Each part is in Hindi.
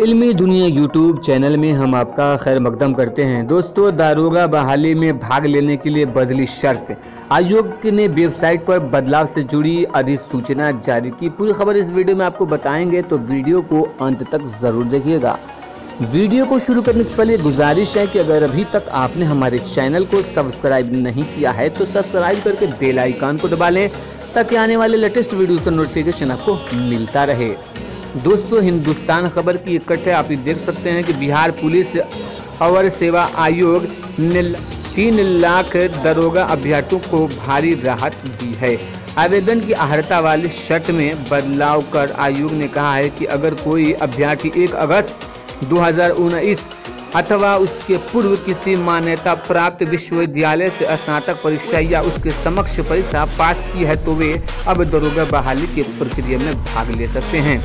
इल्मी दुनिया यूट्यूब चैनल में हम आपका खैर मकदम करते हैं। दोस्तों, दारोगा बहाली में भाग लेने के लिए बदली शर्त। आयोग ने वेबसाइट पर बदलाव से जुड़ी अधिसूचना जारी की। पूरी खबर इस वीडियो में आपको बताएंगे, तो वीडियो को अंत तक ज़रूर देखिएगा। वीडियो को शुरू करने से पहले गुजारिश है कि अगर अभी तक आपने हमारे चैनल को सब्सक्राइब नहीं किया है तो सब्सक्राइब करके बेल आइकन को दबा लें, ताकि आने वाले लेटेस्ट वीडियो का नोटिफिकेशन आपको मिलता रहे। दोस्तों, हिंदुस्तान खबर की इकट्ठे आप देख सकते हैं कि बिहार पुलिस और सेवा आयोग ने 3 लाख दरोगा अभ्यर्थियों को भारी राहत दी है। आवेदन की अर्हता वाली शर्त में बदलाव कर आयोग ने कहा है कि अगर कोई अभ्यर्थी 1 अगस्त 2019 अथवा उसके पूर्व किसी मान्यता प्राप्त विश्वविद्यालय से स्नातक परीक्षा या उसके समक्ष परीक्षा पास की है तो वे अब दरोगा बहाली की प्रक्रिया में भाग ले सकते हैं।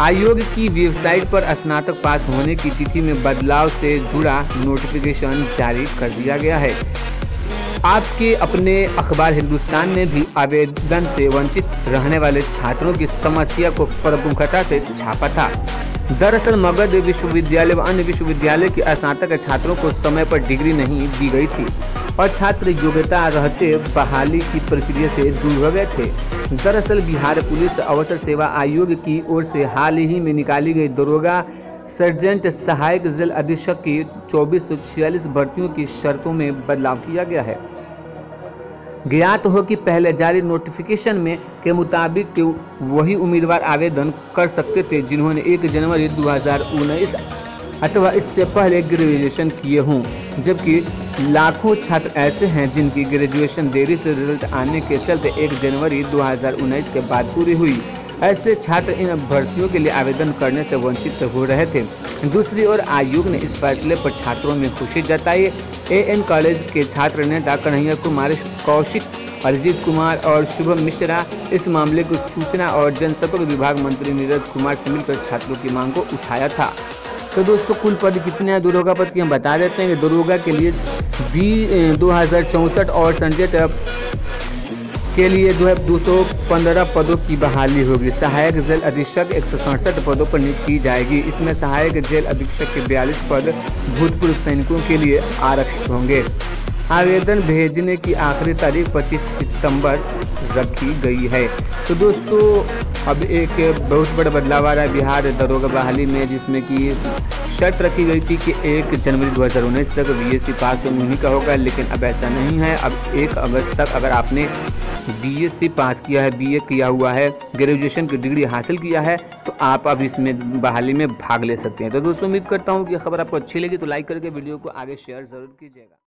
आयोग की वेबसाइट पर स्नातक पास होने की तिथि में बदलाव से जुड़ा नोटिफिकेशन जारी कर दिया गया है। आपके अपने अखबार हिंदुस्तान ने भी आवेदन से वंचित रहने वाले छात्रों की समस्या को प्रमुखता से छापा था। दरअसल मगध विश्वविद्यालय व अन्य विश्वविद्यालय के स्नातक छात्रों को समय पर डिग्री नहीं दी गई थी और छात्र योग्यता रहते बहाली की प्रक्रिया से दूर हो गए थे। दरअसल बिहार पुलिस अवसर सेवा आयोग की ओर से हाल ही में निकाली गई दरोगा सर्जेंट सहायक जेल अधीक्षक की 2446 भर्तियों की शर्तों में बदलाव किया गया है। ज्ञात हो कि पहले जारी नोटिफिकेशन में के मुताबिक वही उम्मीदवार आवेदन कर सकते थे जिन्होंने 1 जनवरी 2019 अथवा इससे पहले ग्रेजुएशन किए हों, जबकि लाखों छात्र ऐसे हैं जिनकी ग्रेजुएशन देरी से रिजल्ट आने के चलते 1 जनवरी 2019 के बाद पूरी हुई। ऐसे छात्र इन भर्तियों के लिए आवेदन करने से वंचित हो रहे थे। दूसरी ओर आयोग ने इस फैसले पर छात्रों में खुशी जताई। एएन कॉलेज के छात्र नेता कन्हैया कुमार, कौशिक, अरिजीत कुमार और शुभम मिश्रा इस मामले को सूचना और जनसंपर्क विभाग मंत्री नीरज कुमार से मिलकर छात्रों की मांग को उठाया था। तो दोस्तों, कुल पद कितने हैं दरोगा पद की हम बता देते हैं कि दरोगा के लिए 2064 और संजय के लिए 215 पदों की बहाली होगी। सहायक जेल अधीक्षक 167 पदों पर नियुक्ति की जाएगी। इसमें सहायक जेल अधीक्षक के 42 पद भूतपूर्व सैनिकों के लिए आरक्षित होंगे। आवेदन भेजने की आखिरी तारीख 25 सितंबर रखी गई है। तो दोस्तों, अब एक बहुत बड़ा बदलाव आ रहा है बिहार दरोगा बहाली में, जिसमें कि शर्त रखी गई थी कि 1 जनवरी 2019 तक बीएससी पास उन्हीं का होगा, लेकिन अब ऐसा नहीं है। अब 1 अगस्त तक अगर आपने बीएससी पास किया है, बीए किया हुआ है, ग्रेजुएशन की डिग्री हासिल किया है, तो आप अब इसमें बहाली में भाग ले सकते हैं। तो दोस्तों, उम्मीद करता हूँ कि खबर आपको अच्छी लगी, तो लाइक करके वीडियो को आगे शेयर ज़रूर कीजिएगा।